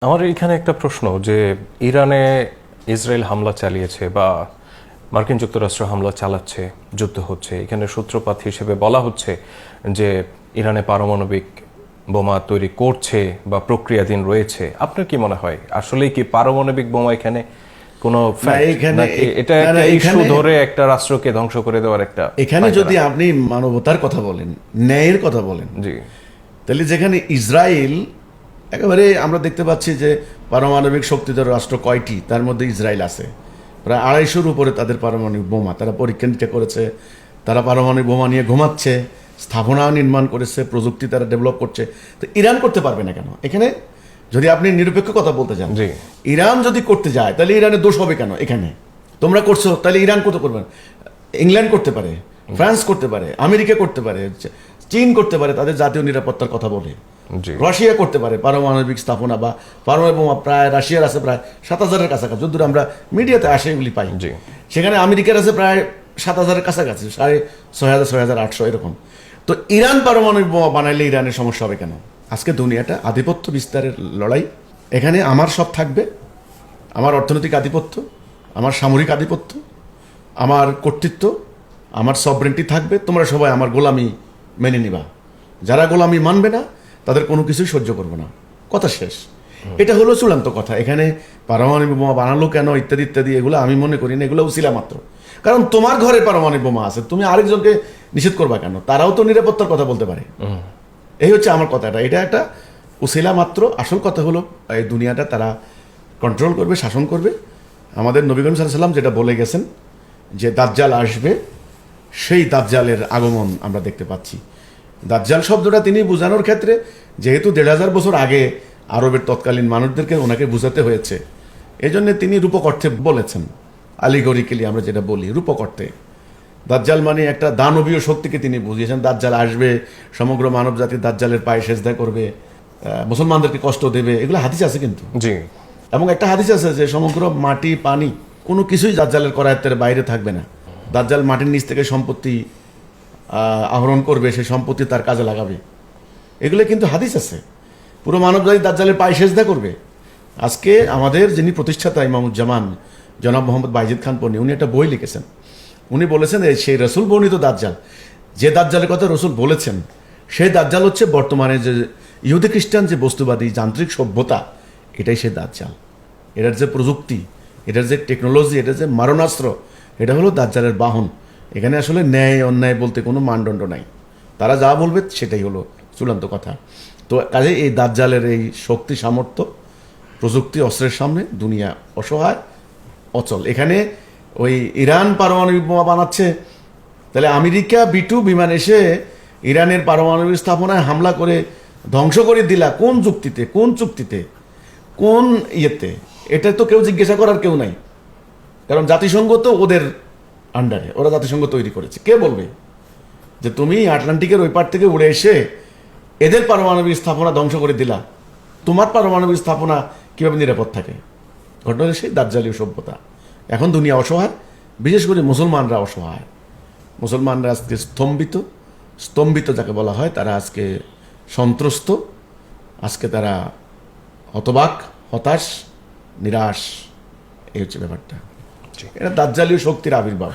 আমার এখানে একটা প্রশ্ন যে ইরানে ইসরায়েল হামলা চালিয়েছে বা মার্কিন যুক্তরাষ্ট্র হামলা চালাচ্ছে, যুদ্ধ হচ্ছে, এখানে সূত্রপাত হিসেবে বলা হচ্ছে যে ইরানে পারমাণবিক বোমা তৈরি করছে বা প্রক্রিয়াধীন রয়েছে। আপনার কি মনে হয় আসলেই কি পারমাণবিক বোমা এখানে কোনো এটা একটা ইস্যু ধরে একটা রাষ্ট্রকে ধ্বংস করে দেওয়ার একটা? এখানে যদি আপনি মানবতার কথা বলেন, ন্যায়ের কথা বলেন, জি, তাহলে যেখানে ইসরায়েল একেবারে আমরা দেখতে পাচ্ছি যে পারমাণবিক শক্তিধর রাষ্ট্র কয়টি, তার মধ্যে ইসরায়েল আছে। প্রায় 250-র উপরে তাদের পারমাণবিক বোমা, তারা পরীক্ষা নিরীক্ষা করেছে, তারা পারমাণবিক বোমা নিয়ে ঘুমাচ্ছে, স্থাপনা নির্মাণ করেছে, প্রযুক্তি তারা ডেভেলপ করছে। তো ইরান করতে পারবে না কেন? এখানে যদি আপনি নিরপেক্ষ কথা বলতে চান, ইরান যদি করতে যায় তাহলে ইরানের দোষ হবে কেন? এখানে তোমরা করছো, তাহলে ইরান করতে পারবে না? ইংল্যান্ড করতে পারে, ফ্রান্স করতে পারে, আমেরিকা করতে পারে, চীন করতে পারে, তাদের জাতীয় নিরাপত্তার কথা বলে। রাশিয়া করতে পারে পারমাণবিক স্থাপনা বা পারমাণবিক বোমা, প্রায় রাশিয়ার আছে প্রায় 7,000-এর কাছাকাছি, যদ্দূর আমরা মিডিয়াতে আসে এগুলি পাই। সেখানে আমেরিকার আছে প্রায় 7,000-এর কাছাকাছি, 6,500, 6,800 এরকম। তো ইরান পারমাণবিক বোমা বানাইলে ইরানের সমস্যা হবে কেন? আজকে দুনিয়াটা আধিপত্য বিস্তারের লড়াই। এখানে আমার সব থাকবে, আমার অর্থনৈতিক আধিপত্য, আমার সামরিক আধিপত্য, আমার কর্তৃত্ব, আমার সভরেন্টি থাকবে। তোমরা সবাই আমার গোলামি মেনে নিবা, যারা গোলামি মানবে না তাদের কোনো কিছুই সহ্য করবো না, কথা শেষ। এটা হলো চূড়ান্ত কথা। এখানে পারমাণবিক বোমা বানালো কেন ইত্যাদি ইত্যাদি, এগুলো আমি মনে করি না, এগুলো উছিলা মাত্র। কারণ তোমার ঘরে পারমাণবিক বোমা আছে, তুমি আরেকজনকে নিষেধ করবা কেন? তারাও তো নিরাপত্তার কথা বলতে পারে। এই হচ্ছে আমার কথাটা, এটা একটা উছিলা মাত্র। আসল কথা হলো এই দুনিয়াটা তারা কন্ট্রোল করবে, শাসন করবে। আমাদের নবী করিম সাল্লাল্লাহু আলাইহি ওয়াসাল্লাম যেটা বলে গেছেন যে দাজ্জাল আসবে, সেই দাজ্জালের আগমন আমরা দেখতে পাচ্ছি। দাজ্জাল শব্দটা তিনি বোঝানোর ক্ষেত্রে, যেহেতু 1,500 বছর আগে আরবের তৎকালীন মানুষদেরকে ওনাকে বোঝাতে হয়েছে, এই জন্য তিনি রূপক অর্থে বলেছেন, আলিগরিক্যালি আমরা যেটা বলি রূপক অর্থে। দাজ্জাল মানে একটা দানবীয় শক্তিকে তিনি বুঝিয়েছেন। দাজ্জাল আসবে, সমগ্র মানব জাতি দাজ্জালের পায়ে সেজদা করবে, মুসলমানদেরকে কষ্ট দেবে, এগুলো হাদিস আছে কিন্তু। জি। এবং একটা হাদিস আছে যে সমগ্র মাটি পানি কোনো কিছুই দাজ্জালের করায়ত্তের বাইরে থাকবে না। দাজ্জাল মাটির নিচ থেকে সম্পত্তি আহরণ করবে, সেই সম্পত্তি তার কাজে লাগাবে। এগুলো কিন্তু হাদিস আছে। পুরো মানবজাতি দাজ্জালের পায়ে সেজদা করবে। আজকে আমাদের যিনি প্রতিষ্ঠাতা ইমামুজ্জামান জনাব মোহাম্মদ বাইজিদ খান পন্নী, উনি একটা বই লিখেছেন। উনি বলেছেন সেই রসুল বর্ণিত দাজ্জাল, যে দাজ্জালের কথা রসুল বলেছেন, সেই দাজ্জাল হচ্ছে বর্তমানে যে ইহুদি খ্রিস্টান যে বস্তুবাদী যান্ত্রিক সভ্যতা, এটাই সেই দাজ্জাল। এটার যে প্রযুক্তি, এটার যে টেকনোলজি, এটার যে মারণাস্ত্র, এটা হলো দাজ্জালের বাহন। এখানে আসলে ন্যায় অন্যায় বলতে কোনো মানদণ্ড নাই, তারা যা বলবে সেটাই হলো চূড়ান্ত কথা। তো কাজে এই দাজ্জালের এই শক্তি, সামর্থ্য, প্রযুক্তি, অস্ত্রের সামনে দুনিয়া অসহায়, অচল। এখানে ওই ইরান পারমাণবিক বোমা বানাচ্ছে, তাহলে আমেরিকা B-2 বিমান এসে ইরানের পারমাণবিক স্থাপনায় হামলা করে ধ্বংস করে দিলা কোন যুক্তিতে, কোন চুক্তিতে, কোন ইয়েতে? এটা তো কেউ জিজ্ঞাসা করার কেউ নাই, কারণ জাতিসংঘ তো ওদের আন্ডারে, ওরা জাতিসংঘ তৈরি করেছে। কে বলবে যে তুমি আটলান্টিকের ওই পার থেকে উড়ে এসে এদের পারমাণবিক স্থাপনা ধ্বংস করে দিলা, তোমার পারমাণবিক স্থাপনা কিভাবে নিরাপদ থাকে? ঘটনা সেই দাজ্জালীয় সভ্যতা। এখন দুনিয়া অসহায়, বিশেষ করে মুসলমানরা অসহায়। মুসলমানরা আজকে স্তম্ভিত যাকে বলা হয়, তারা আজকে সন্ত্রস্ত, আজকে তারা হতবাক, হতাশ, নিরাশ। এই হচ্ছে ব্যাপারটা। এটা দাজ্জালীয় শক্তির আবির্ভাব।